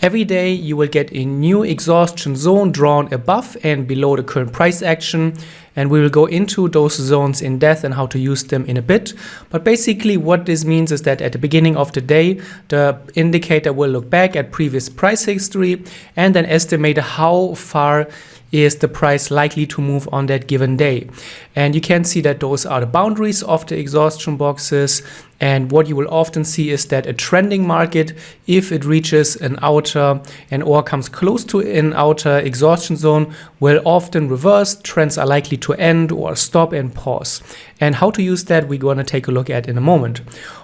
Every day you will get a new exhaustion zone drawn above and below the current price action, and we will go into those zones in depth and how to use them in a bit. But basically what this means is that at the beginning of the day, the indicator will look back at previous price history and then estimate how far is the price likely to move on that given day. And you can see that those are the boundaries of the exhaustion boxes. And what you will often see is that a trending market, if it reaches an outer or comes close to an outer exhaustion zone, will often reverse. Trends are likely to end or stop and pause. And how to use that, we're going to take a look at in a moment.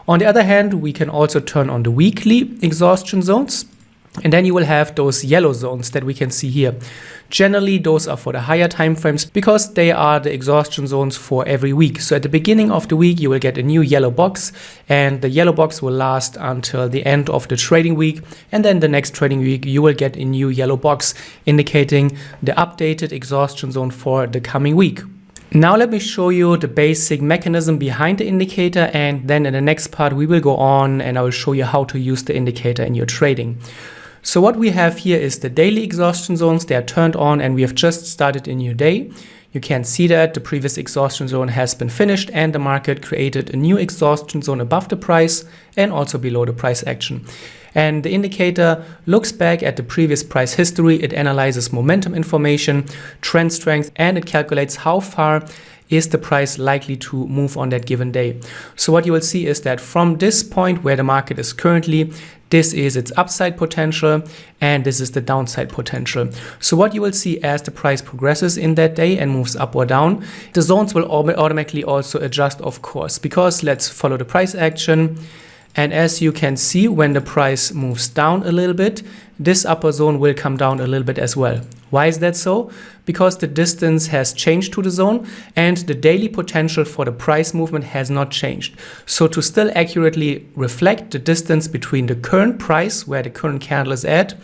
On the other hand, we can also turn on the weekly exhaustion zones. And then you will have those yellow zones that we can see here. Generally, those are for the higher time frames because they are the exhaustion zones for every week. So at the beginning of the week, you will get a new yellow box, and the yellow box will last until the end of the trading week. And then the next trading week, you will get a new yellow box indicating the updated exhaustion zone for the coming week. Now let me show you the basic mechanism behind the indicator, and then in the next part we will go on and I will show you how to use the indicator in your trading. So what we have here is the daily exhaustion zones. They are turned on and we have just started a new day. You can see that the previous exhaustion zone has been finished and the market created a new exhaustion zone above the price and also below the price action. And the indicator looks back at the previous price history. It analyzes momentum information, trend strength, and it calculates how far is the price likely to move on that given day. So what you will see is that from this point where the market is currently, this is its upside potential and this is the downside potential. So what you will see as the price progresses in that day and moves up or down, the zones will automatically also adjust, of course, because let's follow the price action. And as you can see, when the price moves down a little bit, this upper zone will come down a little bit as well. Why is that so? Because the distance has changed to the zone and the daily potential for the price movement has not changed. So to still accurately reflect the distance between the current price, where the current candle is at,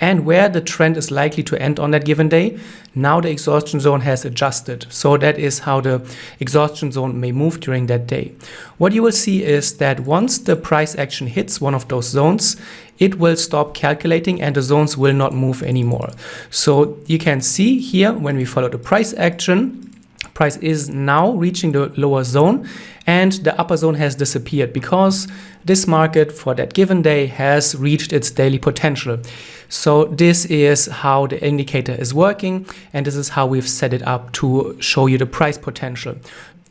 and where the trend is likely to end on that given day, now the exhaustion zone has adjusted. So that is how the exhaustion zone may move during that day. What you will see is that once the price action hits one of those zones, it will stop calculating and the zones will not move anymore. So you can see here when we follow the price action, price is now reaching the lower zone and the upper zone has disappeared because this market for that given day has reached its daily potential. So this is how the indicator is working and this is how we've set it up to show you the price potential.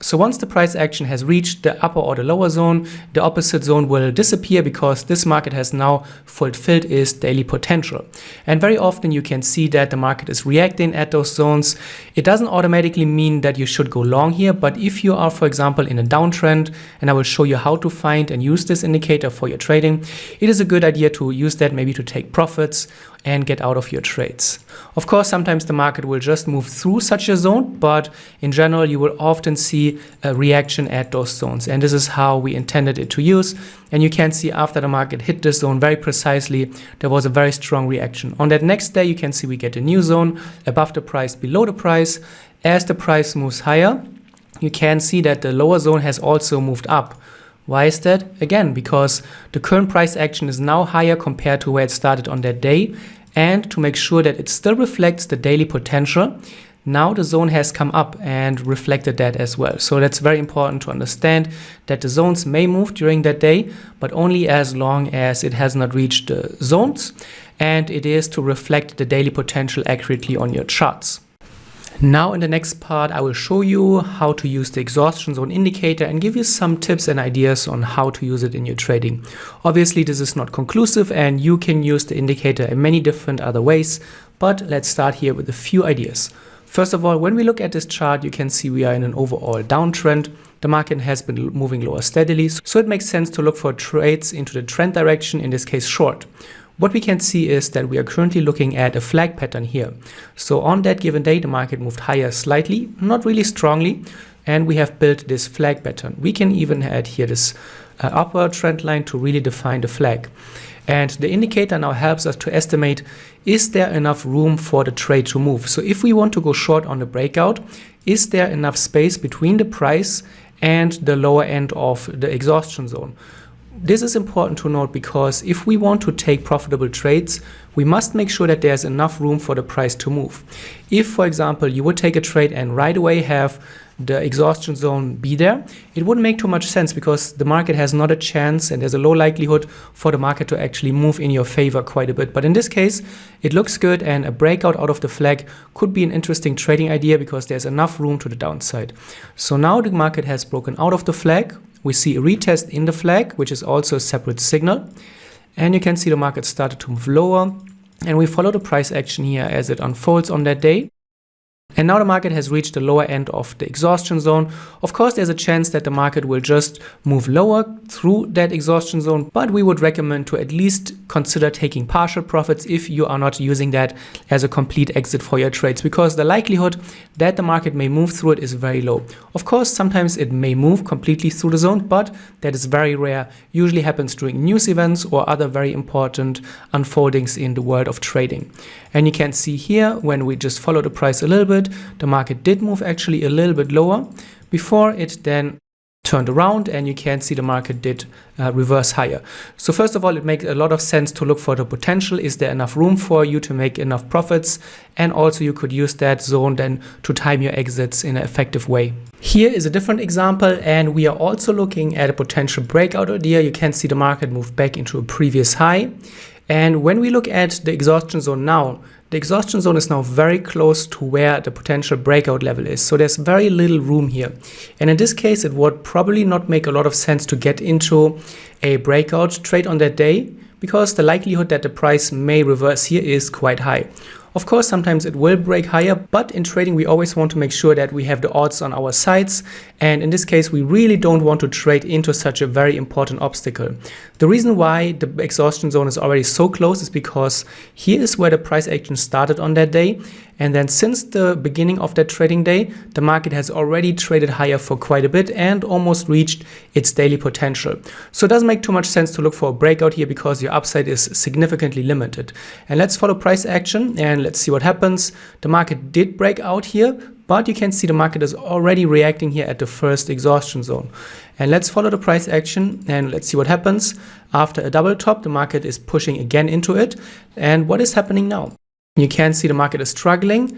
So once the price action has reached the upper or the lower zone, the opposite zone will disappear because this market has now fulfilled its daily potential. And very often you can see that the market is reacting at those zones. It doesn't automatically mean that you should go long here, but if you are, for example, in a downtrend, and I will show you how to find and use this indicator for your trading, it is a good idea to use that maybe to take profits and get out of your trades. Of course, sometimes the market will just move through such a zone, but in general, you will often see a reaction at those zones. And this is how we intended it to use. And you can see after the market hit this zone very precisely, there was a very strong reaction. On that next day, you can see we get a new zone above the price, below the price. As the price moves higher, you can see that the lower zone has also moved up. Why is that? Again, because the current price action is now higher compared to where it started on that day. And to make sure that it still reflects the daily potential, now the zone has come up and reflected that as well. So that's very important to understand that the zones may move during that day, but only as long as it has not reached the zones and it is to reflect the daily potential accurately on your charts. Now in the next part, I will show you how to use the exhaustion zone indicator and give you some tips and ideas on how to use it in your trading. Obviously, this is not conclusive and you can use the indicator in many different other ways, but let's start here with a few ideas. First of all, when we look at this chart, you can see we are in an overall downtrend. The market has been moving lower steadily, so it makes sense to look for trades into the trend direction, in this case short. What we can see is that we are currently looking at a flag pattern here. So on that given day, the market moved higher slightly, not really strongly, and we have built this flag pattern. We can even add here this upper trend line to really define the flag. And the indicator now helps us to estimate, is there enough room for the trade to move? So if we want to go short on the breakout, is there enough space between the price and the lower end of the exhaustion zone? This is important to note because if we want to take profitable trades, we must make sure that there's enough room for the price to move. If, for example, you would take a trade and right away have the exhaustion zone be there, it wouldn't make too much sense because the market has not a chance and there's a low likelihood for the market to actually move in your favor quite a bit. But in this case, it looks good, and a breakout out of the flag could be an interesting trading idea because there's enough room to the downside. So now the market has broken out of the flag. We see a retest in the flag, which is also a separate signal. And you can see the market started to move lower, and we follow the price action here as it unfolds on that day. And now the market has reached the lower end of the exhaustion zone. Of course, there's a chance that the market will just move lower through that exhaustion zone, but we would recommend to at least consider taking partial profits if you are not using that as a complete exit for your trades, because the likelihood that the market may move through it is very low. Of course, sometimes it may move completely through the zone, but that is very rare. Usually happens during news events or other very important unfoldings in the world of trading. And you can see here, when we just follow the price a little bit, the market did move actually a little bit lower before it then turned around, and you can see the market did reverse higher. So first of all, it makes a lot of sense to look for the potential. Is there enough room for you to make enough profits? And also you could use that zone then to time your exits in an effective way. Here is a different example, and we are also looking at a potential breakout idea. You can see the market move back into a previous high. And when we look at the exhaustion zone now, the exhaustion zone is now very close to where the potential breakout level is. So there's very little room here. And in this case, it would probably not make a lot of sense to get into a breakout trade on that day, because the likelihood that the price may reverse here is quite high. Of course, sometimes it will break higher, but in trading, we always want to make sure that we have the odds on our sides. And in this case, we really don't want to trade into such a very important obstacle. The reason why the exhaustion zone is already so close is because here is where the price action started on that day. And then since the beginning of that trading day, the market has already traded higher for quite a bit and almost reached its daily potential. So it doesn't make too much sense to look for a breakout here because your upside is significantly limited. And let's follow price action and let's see what happens. The market did break out here, but you can see the market is already reacting here at the first exhaustion zone. And let's follow the price action and let's see what happens. After a double top, the market is pushing again into it. And what is happening now? You can see the market is struggling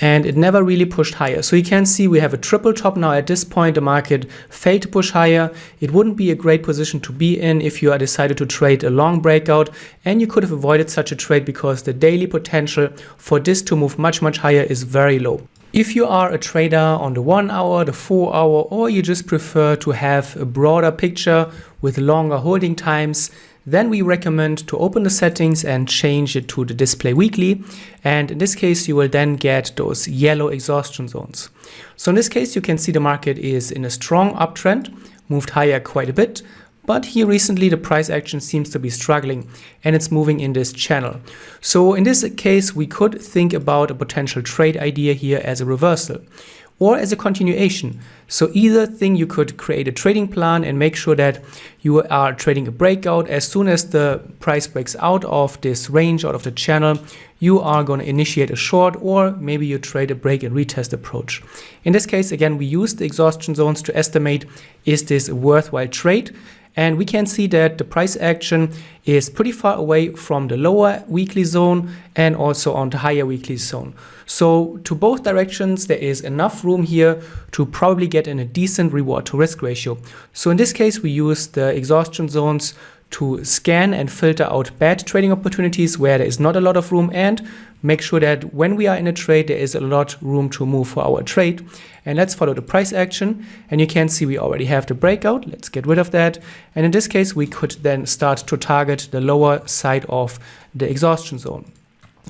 and it never really pushed higher. So you can see we have a triple top now. At this point, the market failed to push higher. It wouldn't be a great position to be in if you are decided to trade a long breakout, and you could have avoided such a trade because the daily potential for this to move much, much higher is very low. If you are a trader on the 1 hour, the 4 hour, or you just prefer to have a broader picture with longer holding times, then we recommend to open the settings and change it to the display weekly. And in this case, you will then get those yellow exhaustion zones. So in this case, you can see the market is in a strong uptrend, moved higher quite a bit. But here recently, the price action seems to be struggling and it's moving in this channel. So in this case, we could think about a potential trade idea here as a reversal or as a continuation. So either thing, you could create a trading plan and make sure that you are trading a breakout. As soon as the price breaks out of this range, out of the channel, you are going to initiate a short, or maybe you trade a break and retest approach. In this case, again, we use the exhaustion zones to estimate, is this a worthwhile trade? And we can see that the price action is pretty far away from the lower weekly zone and also on the higher weekly zone. So to both directions, there is enough room here to probably get in a decent reward to risk ratio. So in this case, we use the exhaustion zones to scan and filter out bad trading opportunities where there is not a lot of room, and make sure that when we are in a trade, there is a lot of room to move for our trade. And let's follow the price action. And you can see we already have the breakout. Let's get rid of that. And in this case, we could then start to target the lower side of the exhaustion zone.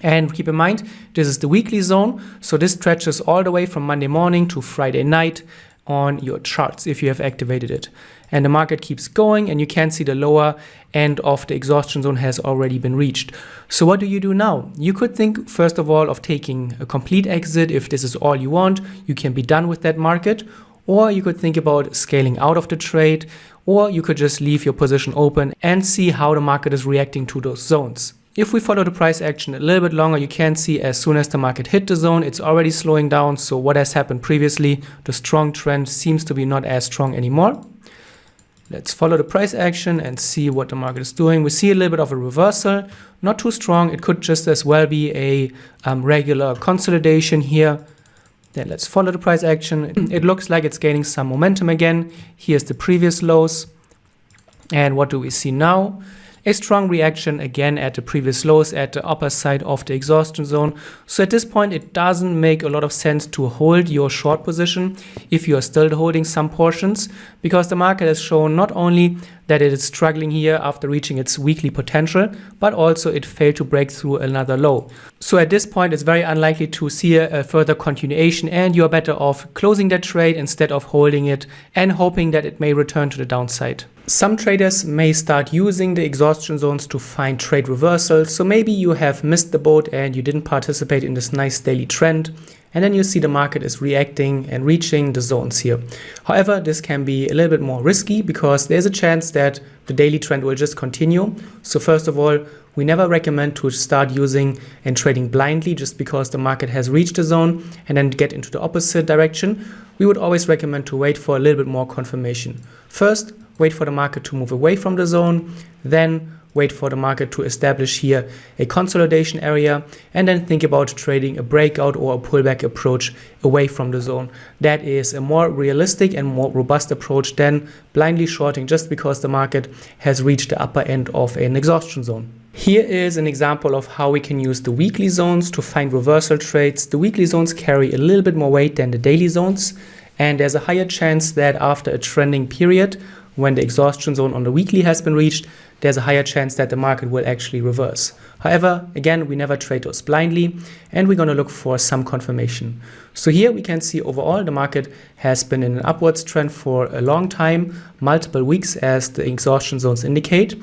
And keep in mind, this is the weekly zone. So this stretches all the way from Monday morning to Friday night on your charts if you have activated it. And the market keeps going, and you can see the lower end of the exhaustion zone has already been reached. So what do you do now? You could think, first of all, of taking a complete exit. If this is all you want, you can be done with that market. Or you could think about scaling out of the trade, or you could just leave your position open and see how the market is reacting to those zones. If we follow the price action a little bit longer, you can see as soon as the market hit the zone, it's already slowing down. So what has happened previously, the strong trend seems to be not as strong anymore. Let's follow the price action and see what the market is doing. We see a little bit of a reversal, not too strong. It could just as well be a regular consolidation here. Then let's follow the price action. It looks like it's gaining some momentum again. Here's the previous lows. And what do we see now? A strong reaction again at the previous lows at the upper side of the exhaustion zone. So at this point, it doesn't make a lot of sense to hold your short position if you are still holding some portions, because the market has shown not only that it is struggling here after reaching its weekly potential, but also it failed to break through another low. So at this point, it's very unlikely to see a further continuation, and you're better off closing that trade instead of holding it and hoping that it may return to the downside. Some traders may start using the exhaustion zones to find trade reversals. So maybe you have missed the boat and you didn't participate in this nice daily trend. And then you see the market is reacting and reaching the zones here. However, this can be a little bit more risky because there's a chance that the daily trend will just continue. So first of all, we never recommend to start using and trading blindly just because the market has reached the zone and then get into the opposite direction. We would always recommend to wait for a little bit more confirmation. First, wait for the market to move away from the zone, then wait for the market to establish here a consolidation area, and then think about trading a breakout or a pullback approach away from the zone. That is a more realistic and more robust approach than blindly shorting just because the market has reached the upper end of an exhaustion zone. Here is an example of how we can use the weekly zones to find reversal trades. The weekly zones carry a little bit more weight than the daily zones, and there's a higher chance that after a trending period, when the exhaustion zone on the weekly has been reached, there's a higher chance that the market will actually reverse. However, again, we never trade those blindly, and we're going to look for some confirmation. So here we can see overall the market has been in an upwards trend for a long time, multiple weeks as the exhaustion zones indicate,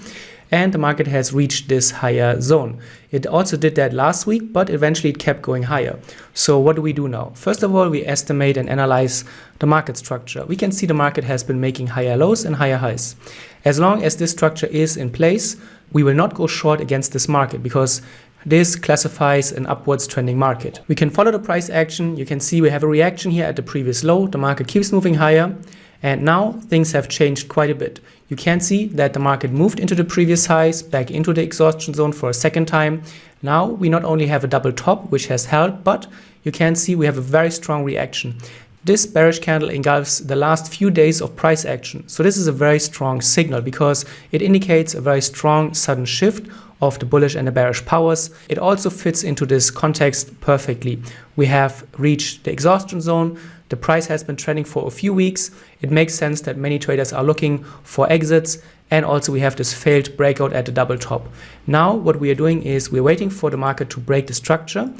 and the market has reached this higher zone. It also did that last week, but eventually it kept going higher. So what do we do now? First of all, we estimate and analyze the market structure. We can see the market has been making higher lows and higher highs. As long as this structure is in place, we will not go short against this market because this classifies an upwards trending market. We can follow the price action. You can see we have a reaction here at the previous low. The market keeps moving higher. And now things have changed quite a bit. You can see that the market moved into the previous highs, back into the exhaustion zone for a second time. Now we not only have a double top, which has held, but you can see we have a very strong reaction. This bearish candle engulfs the last few days of price action. So this is a very strong signal because it indicates a very strong sudden shift of the bullish and the bearish powers. It also fits into this context perfectly. We have reached the exhaustion zone. The price has been trending for a few weeks. It makes sense that many traders are looking for exits. And also we have this failed breakout at the double top. Now what we are doing is we're waiting for the market to break the structure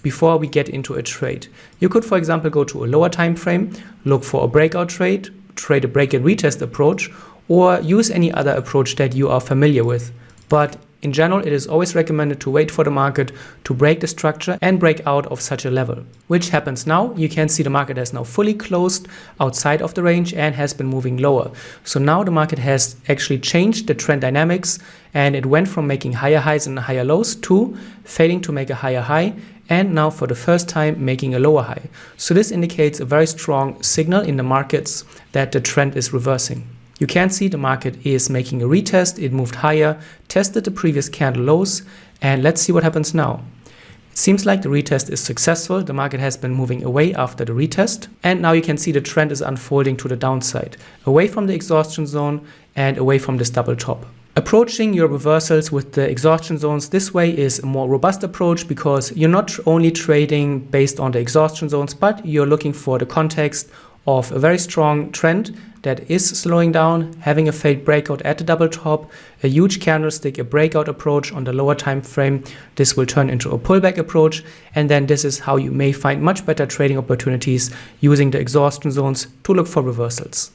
before we get into a trade. You could, for example, go to a lower time frame, look for a breakout trade, trade a break and retest approach, or use any other approach that you are familiar with. But in general, it is always recommended to wait for the market to break the structure and break out of such a level, which happens now. You can see the market has now fully closed outside of the range and has been moving lower. So now the market has actually changed the trend dynamics, and it went from making higher highs and higher lows to failing to make a higher high, and now for the first time making a lower high. So this indicates a very strong signal in the markets that the trend is reversing. You can see the market is making a retest. It moved higher, tested the previous candle lows, and let's see what happens now. It seems like the retest is successful. The market has been moving away after the retest, and now you can see the trend is unfolding to the downside, away from the exhaustion zone and away from this double top. Approaching your reversals with the exhaustion zones this way is a more robust approach because you're not only trading based on the exhaustion zones, but you're looking for the context of a very strong trend that is slowing down, having a failed breakout at the double top, a huge candlestick, a breakout approach on the lower time frame. This will turn into a pullback approach, and then this is how you may find much better trading opportunities using the exhaustion zones to look for reversals.